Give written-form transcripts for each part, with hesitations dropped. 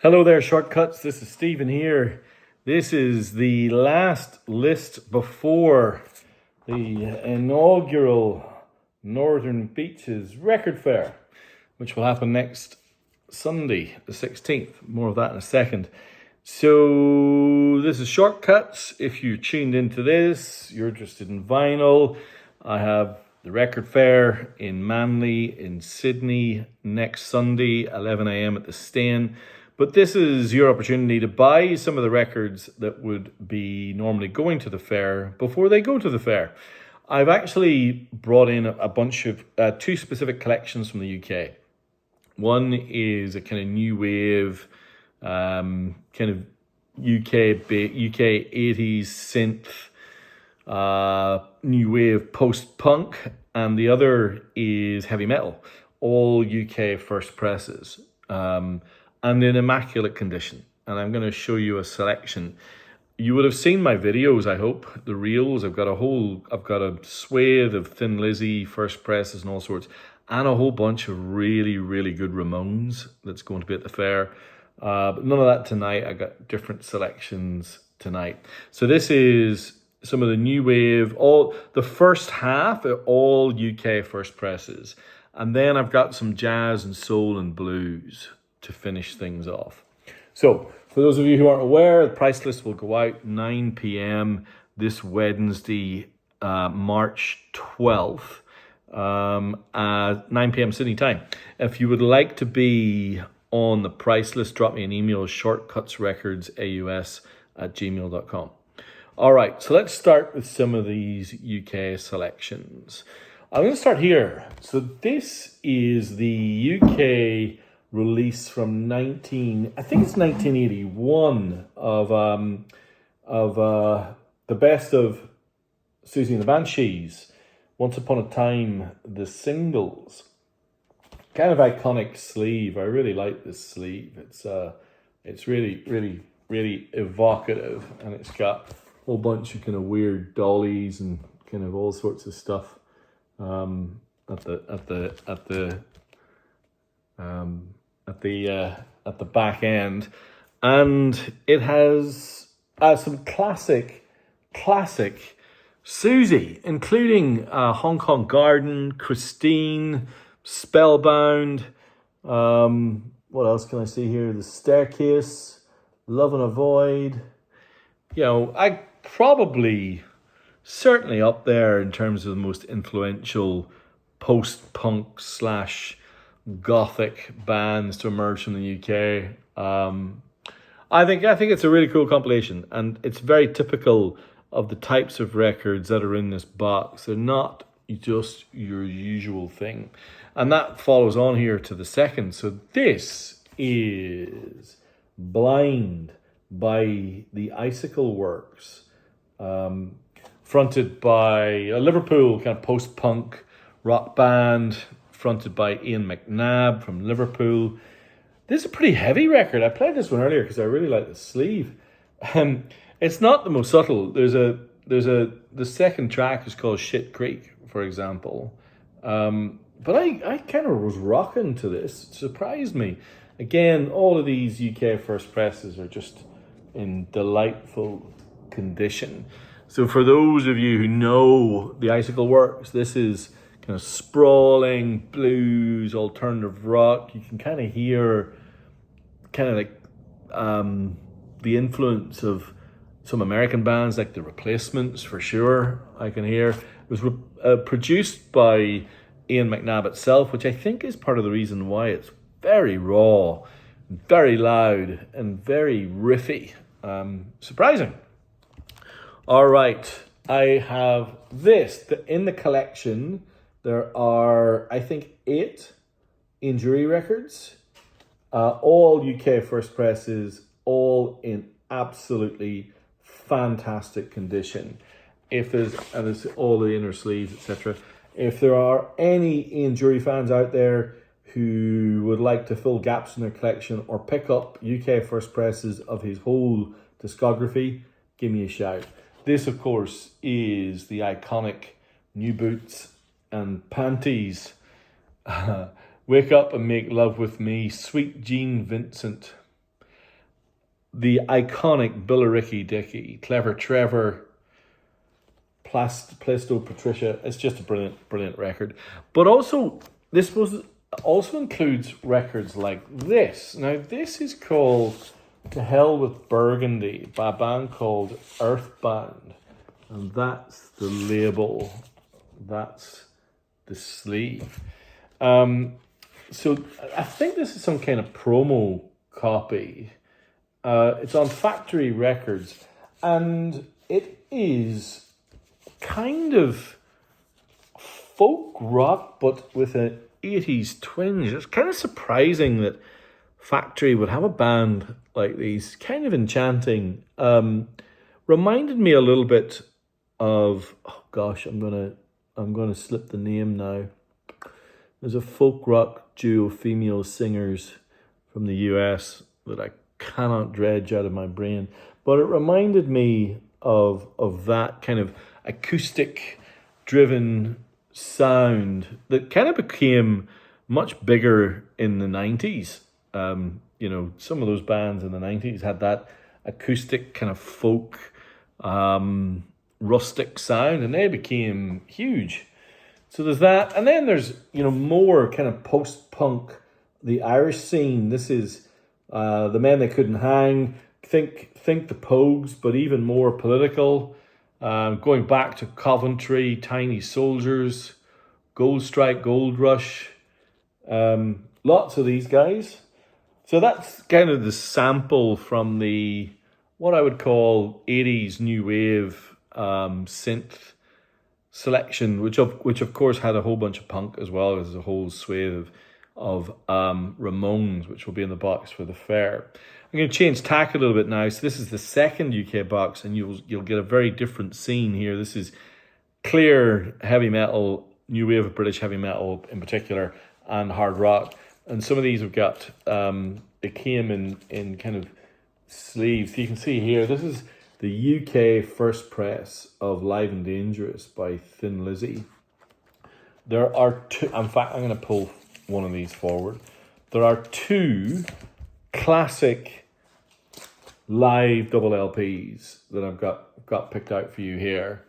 Hello there, Shortcuts. This is Stephen here. This is the last list before the inaugural Northern Beaches Record Fair, which will happen next Sunday, the 16th. More of that in a second. So this is Shortcuts. If you tuned into this, you're interested in vinyl. I have the Record Fair in Manly, in Sydney, next Sunday, 11 a.m. at the Stain. But this is your opportunity to buy some of the records that would be normally going to the fair before they go to the fair. I've actually brought in a bunch of two specific collections from the UK. One is a kind of new wave, kind of UK 80s synth, new wave post-punk, and the other is heavy metal, all UK first presses. And in immaculate condition. And I'm going to show you a selection. You would have seen my videos, I hope, the reels. I've got a swathe of Thin Lizzy, first presses and all sorts, and a whole bunch of really, really good Ramones that's going to be at the fair. But none of that tonight. I got different selections tonight. So this is some of the new wave, all the first half are all UK first presses. And then I've got some jazz and soul and blues to finish things off. So, for those of you who aren't aware, the price list will go out 9 p.m. this Wednesday, March 12th, at 9 p.m. Sydney time. If you would like to be on the price list, drop me an email, shortcutsrecordsaus@gmail.com. All right, so let's start with some of these UK selections. I'm going to start here. So this is the UK release from 1981 of the best of Siouxsie and the Banshees. Once Upon a Time, the singles. Kind of iconic sleeve. I really like this sleeve. It's really, really, really evocative, and it's got a whole bunch of kind of weird dollies and kind of all sorts of stuff at the back end, and it has some classic Siouxsie, including Hong Kong Garden, Christine, Spellbound. What else can I see here? The Staircase, Love in a Void. You know, I probably certainly up there in terms of the most influential post-punk / gothic bands to emerge from the UK. I think it's a really cool compilation, and it's very typical of the types of records that are in this box. They're not just your usual thing, and that follows on here to the second. So this is Blind by the Icicle Works, fronted by a Liverpool kind of post-punk rock band, fronted by Ian McNabb from Liverpool. This is a pretty heavy record. I played this one earlier because I really like the sleeve. It's not the most subtle. The second track is called Shit Creek, for example. But I kind of was rocking to this. It surprised me. Again, all of these UK first presses are just in delightful condition. So for those of you who know the Icicle Works, this is kind of sprawling blues, alternative rock. You can kind of hear kind of like the influence of some American bands like The Replacements, for sure. I can hear. It was produced by Ian McNabb itself, which I think is part of the reason why it's very raw, very loud, and very riffy. Surprising. All right, I have this in the collection. There are, I think, 8 Injury records, all UK first presses, all in absolutely fantastic condition. And there's all the inner sleeves, etc. If there are any Injury fans out there who would like to fill gaps in their collection or pick up UK first presses of his whole discography, give me a shout. This, of course, is the iconic New Boots and Panties. Wake Up and Make Love With Me, Sweet Jean Vincent. the iconic Billericay Dickie, Clever Trevor, Plaistow Patricia. It's just a brilliant record. But also, this was also includes records like this. Now, this is called To Hell with Burgundy by a band called Earthbound. And that's the label. That's the sleeve. So I think this is some kind of promo copy. It's on Factory Records, and it is kind of folk rock, but with an 80s twinge. It's kind of surprising that Factory would have a band like these, kind of enchanting. Reminded me a little bit of, oh gosh, I'm gonna slip the name now. There's a folk rock duo, female singers from the US that I cannot dredge out of my brain, but it reminded me of that kind of acoustic driven sound that kind of became much bigger in the 90s. Some of those bands in the 90s had that acoustic kind of folk, rustic sound, and they became huge. So there's that, and then there's more kind of post-punk, the Irish scene. This is the Men They Couldn't Hang. Think the Pogues, but even more political. Going back to Coventry, Tiny Soldiers, Gold Strike, Gold Rush. Lots of these guys. So that's kind of the sample from the what I would call 80s new wave synth selection, which of course had a whole bunch of punk as well as a whole swathe of Ramones, which will be in the box for the fair. I'm going to change tack a little bit now. So this is the second UK box, and you'll get a very different scene here. This is clear heavy metal, new wave of British heavy metal in particular, and hard rock. And some of these have got it came in kind of sleeves. So you can see here, this is the UK first press of Live and Dangerous by Thin Lizzy. There are two, in fact, I'm going to pull one of these forward. There are two classic live double LPs that I've got picked out for you here.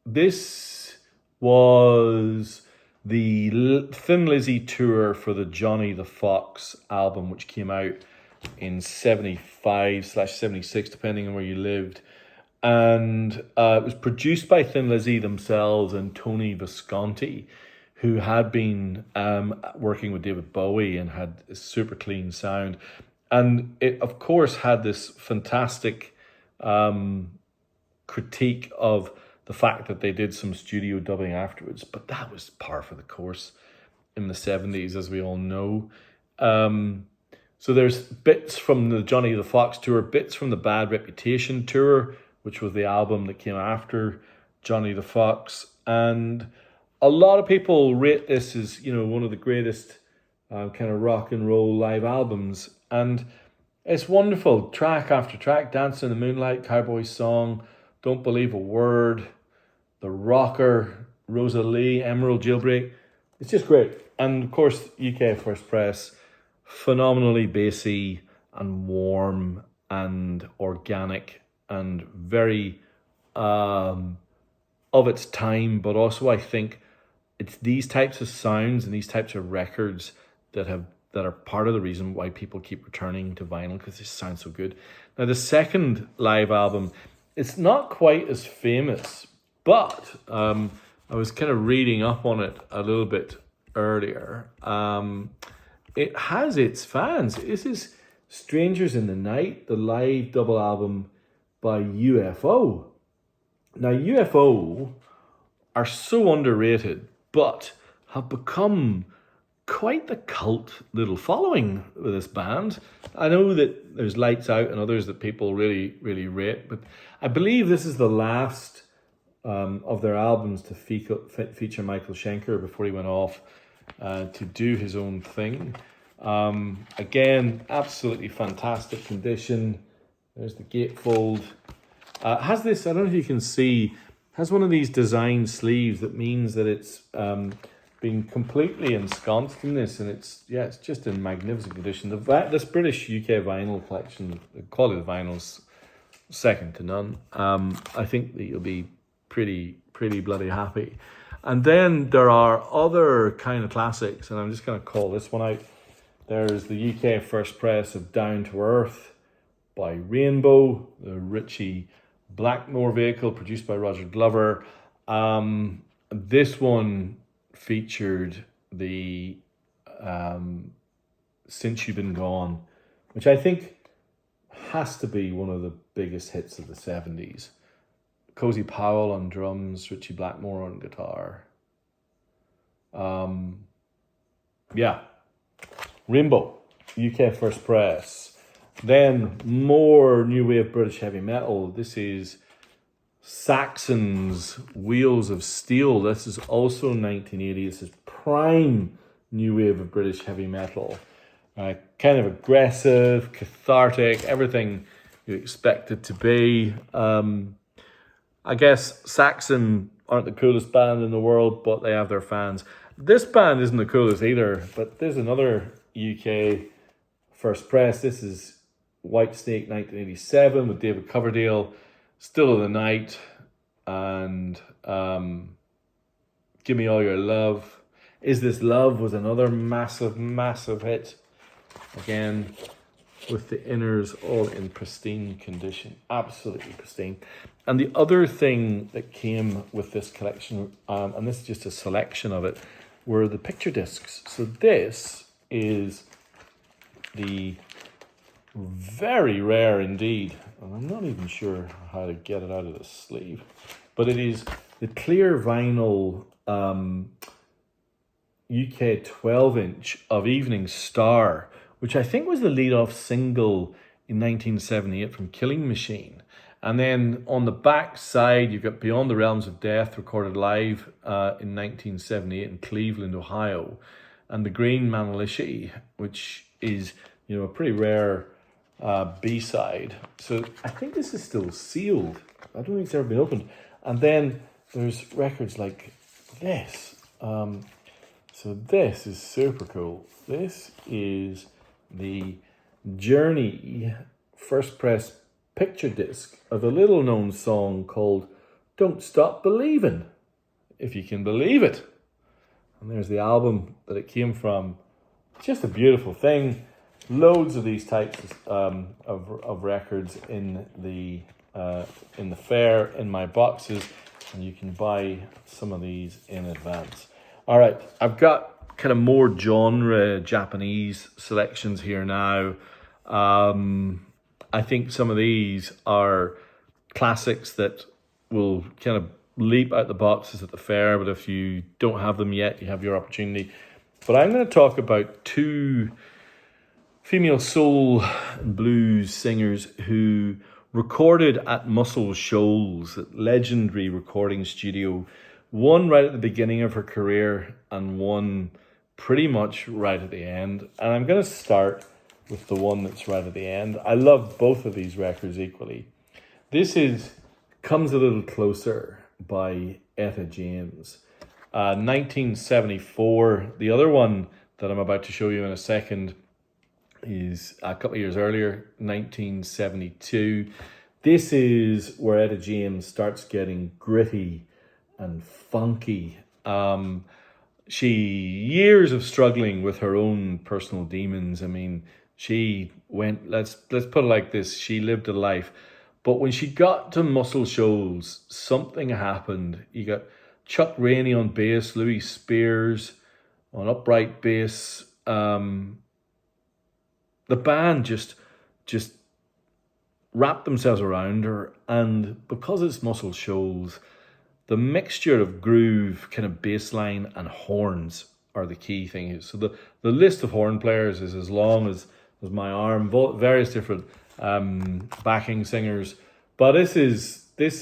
This was the Thin Lizzy tour for the Johnny the Fox album, which came out in 75/76, depending on where you lived. And it was produced by Thin Lizzy themselves and Tony Visconti, who had been working with David Bowie and had a super clean sound. And it, of course, had this fantastic critique of the fact that they did some studio dubbing afterwards. But that was par for the course in the 70s, as we all know. So there's bits from the Johnny the Fox tour, bits from the Bad Reputation tour, which was the album that came after Johnny the Fox. And a lot of people rate this as, one of the greatest kind of rock and roll live albums. And it's wonderful. Track after track, Dance in the Moonlight, Cowboy Song, Don't Believe a Word, The Rocker, Rosalie, Emerald Jailbreak. It's just great. And of course, UK First Press, phenomenally bassy and warm and organic and very of its time, but also I think it's these types of sounds and these types of records that are part of the reason why people keep returning to vinyl, because it sounds so good. Now the second live album, it's not quite as famous, but I was kind of reading up on it a little bit earlier. It has its fans. This is Strangers in the Night, the live double album by UFO. Now, UFO are so underrated, but have become quite the cult little following with this band. I know that there's Lights Out and others that people really, really rate, but I believe this is the last of their albums to feature Michael Schenker before he went off to do his own thing. Again, absolutely fantastic condition. There's the gatefold. Has this, I don't know if you can see, has one of these design sleeves that means that it's been completely ensconced in this, and it's just in magnificent condition. This British UK vinyl collection, the quality of the vinyl's second to none. I think that you'll be pretty bloody happy. And then there are other kind of classics, and I'm just going to call this one out. There's the UK first press of Down to Earth by Rainbow, the Ritchie Blackmore vehicle produced by Roger Glover. This one featured the Since You've Been Gone, which I think has to be one of the biggest hits of the 70s. Cozy Powell on drums, Ritchie Blackmore on guitar. Rainbow, UK first press. Then more new wave British heavy metal. This is Saxon's Wheels of Steel. This is also 1980. This is prime new wave of British heavy metal. Kind of aggressive, cathartic, everything you expect it to be. I guess Saxon aren't the coolest band in the world, but they have their fans. This band isn't the coolest either, but there's another UK first press. This is Whitesnake 1987 with David Coverdale, Still of the Night, and Give Me All Your Love. Is This Love was another massive hit. Again, with the inners all in pristine condition, absolutely pristine. And the other thing that came with this collection, and this is just a selection of it, were the picture discs. So this is the very rare indeed, and I'm not even sure how to get it out of the sleeve, but it is the clear vinyl UK 12-inch of Evening Star, which I think was the lead-off single in 1978 from Killing Machine. And then on the back side, you've got Beyond the Realms of Death, recorded live in 1978 in Cleveland, Ohio. And The Green Manalishi, which is, a pretty rare B-side. So I think this is still sealed. I don't think it's ever been opened. And then there's records like this. So this is super cool. This is the Journey first press picture disc of a little known song called Don't Stop Believin', if you can believe it. And there's the album that it came from. It's just a beautiful thing. Loads of these types of records in the fair, in my boxes, and you can buy some of these in advance. All right, I've got kind of more genre Japanese selections here now. I think some of these are classics that will kind of leap out the boxes at the fair, but if you don't have them yet, you have your opportunity. But I'm going to talk about two female soul and blues singers who recorded at Muscle Shoals, that legendary recording studio, one right at the beginning of her career and one pretty much right at the end. And I'm going to start with the one that's right at the end. I love both of these records equally. This is Comes a Little Closer by Etta James, 1974. The other one that I'm about to show you in a second is a couple of years earlier, 1972. This is where Etta James starts getting gritty and funky. She years of struggling with her own personal demons. I mean, she went, let's put it like this, she lived a life. But when she got to Muscle Shoals, something happened. You got Chuck Rainey on bass, Louis Spears on upright bass. The band just wrapped themselves around her, and because it's Muscle Shoals, the mixture of groove, kind of bass line, and horns are the key thing. So the list of horn players is as long as my arm, various different backing singers. But this is it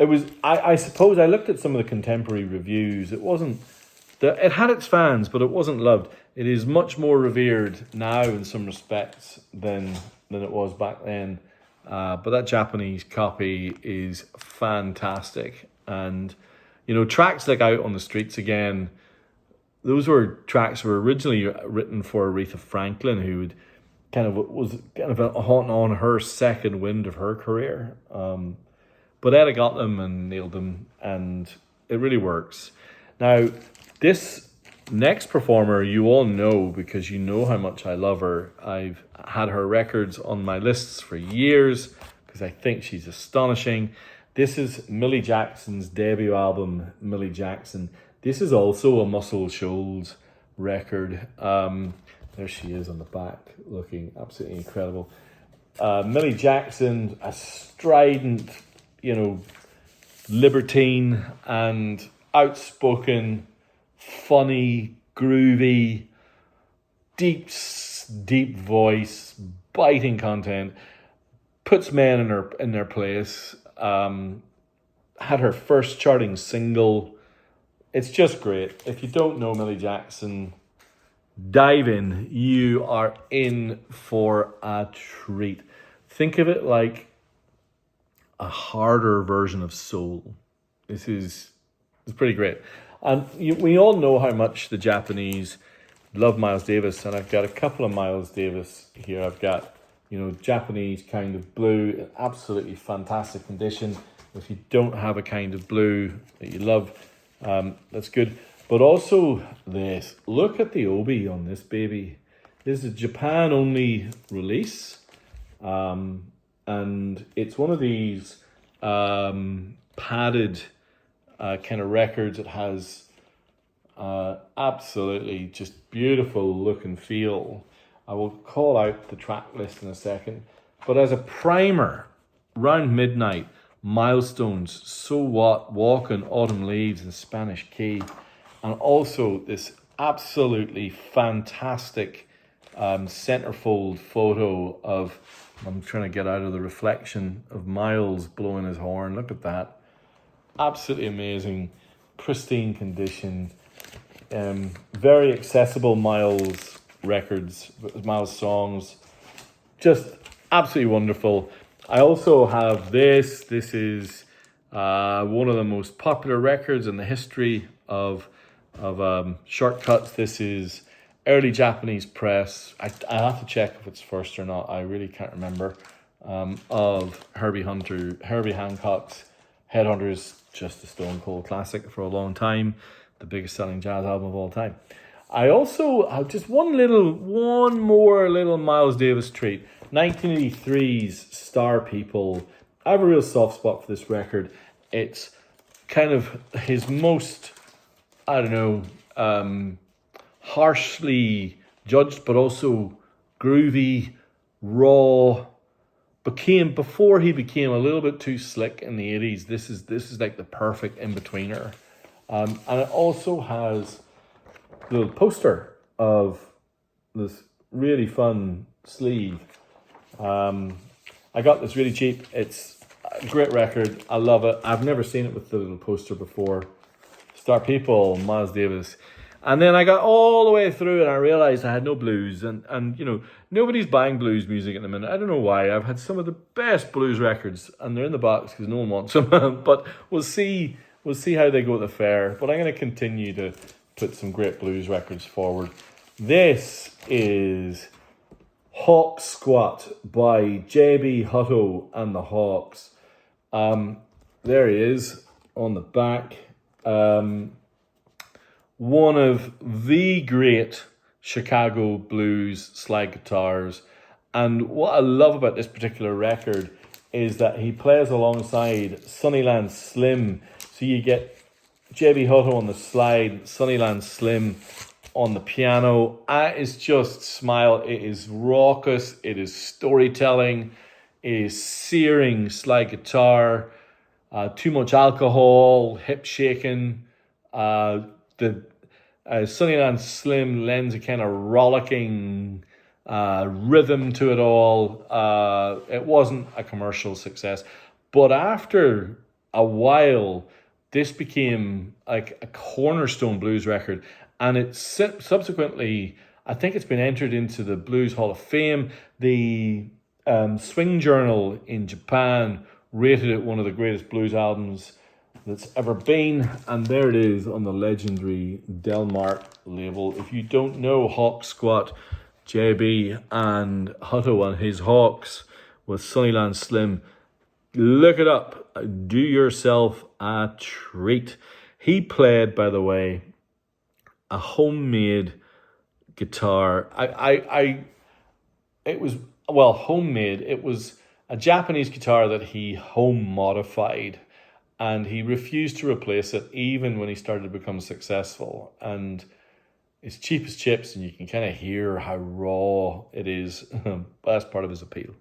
was, I suppose I looked at some of the contemporary reviews. It had its fans, but it wasn't loved. It is much more revered now in some respects than it was back then. But that Japanese copy is fantastic. And You know, tracks like Out on the Streets Again, those were tracks that were originally written for Aretha Franklin, who would was kind of on her second wind of her career. But Etta got them and nailed them, and it really works. Now, this next performer you all know because you know how much I love her. I've had her records on my lists for years because I think she's astonishing. This is Millie Jackson's debut album, Millie Jackson. This is also a Muscle Shoals record. There she is on the back, looking absolutely incredible. Millie Jackson, a strident, libertine and outspoken, funny, groovy, deep voice, biting content, puts men in their place. Had her first charting single. It's just great. If you don't know Millie Jackson, dive in. You are in for a treat. Think of it like a harder version of soul. It's pretty great. And we all know how much the Japanese love Miles Davis, and I've got a couple of Miles Davis here. I've got, Japanese Kind of Blue, in absolutely fantastic condition. If you don't have a Kind of Blue that you love, that's good. But also this. Look at the obi on this baby. This is a Japan-only release. And it's one of these padded kind of records. It has absolutely just beautiful look and feel. I will call out the track list in a second. But as a primer, Round Midnight, Milestones, So What, Walking, Autumn Leaves, and Spanish Key. And also this absolutely fantastic centerfold photo of, I'm trying to get out of the reflection, of Miles blowing his horn. Look at that. Absolutely amazing, pristine condition. Very accessible Miles records, Miles songs. Just absolutely wonderful. I also have this. This is one of the most popular records in the history of shortcuts. This is early Japanese press. I have to check if it's first or not. I really can't remember. Of Herbie Hancock's Headhunters, just a stone cold classic for a long time. The biggest selling jazz album of all time. I also have just one more little Miles Davis treat. 1983's Star People. I have a real soft spot for this record. It's kind of his most, harshly judged, but also groovy, raw. Before he became a little bit too slick in the 80s. This is like the perfect in-betweener. And it also has a little poster of this really fun sleeve. I got this really cheap. It's a great record. I love it. I've never seen it with the little poster before. Star People, Miles Davis. And then I got all the way through and I realized I had no blues. And nobody's buying blues music at the minute. I don't know why. I've had some of the best blues records and they're in the box because no one wants them. But we'll see how they go at the fair. But I'm going to continue to put some great blues records forward. This is Hawk Squat by J.B. Hutto and the Hawks. There he is on the back. One of the great Chicago blues slide guitars. And what I love about this particular record is that he plays alongside Sunnyland Slim. So you get J.B. Hutto on the slide, Sunnyland Slim on the piano. It is just smile. It is raucous. It is storytelling. It is searing slide guitar. Too much alcohol, hip shaking. The Sunnyland Slim lends a kind of rollicking rhythm to it all. It wasn't a commercial success, but after a while, this became like a cornerstone blues record, and it subsequently, I think it's been entered into the Blues Hall of Fame. The Swing Journal in Japan rated it one of the greatest blues albums that's ever been. And there it is on the legendary Delmar label. If you don't know Hawk Squat, JB and Hutto and his Hawks with Sunnyland Slim, look it up. Do yourself a treat. He played, by the way, a homemade guitar. It was, well, homemade. It was a Japanese guitar that he home modified, and he refused to replace it even when he started to become successful. And it's cheap as chips, and you can kind of hear how raw it is. That's part of his appeal.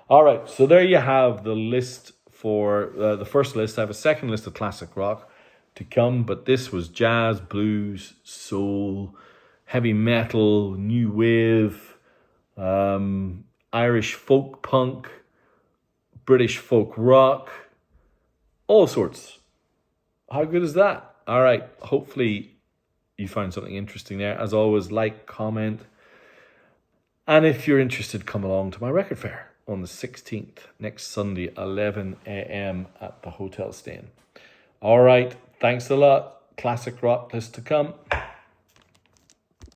All right, so there you have the list for the first list. I have a second list of classic rock to come, but this was jazz, blues, soul, heavy metal, new wave, Irish folk punk, British folk rock, all sorts. How good is that? All right, hopefully you found something interesting there. As always, like, comment, and if you're interested, come along to my record fair on the 16th, next Sunday, 11 a.m. at the Hotel Stain. All right, thanks a lot. Classic rock list to come.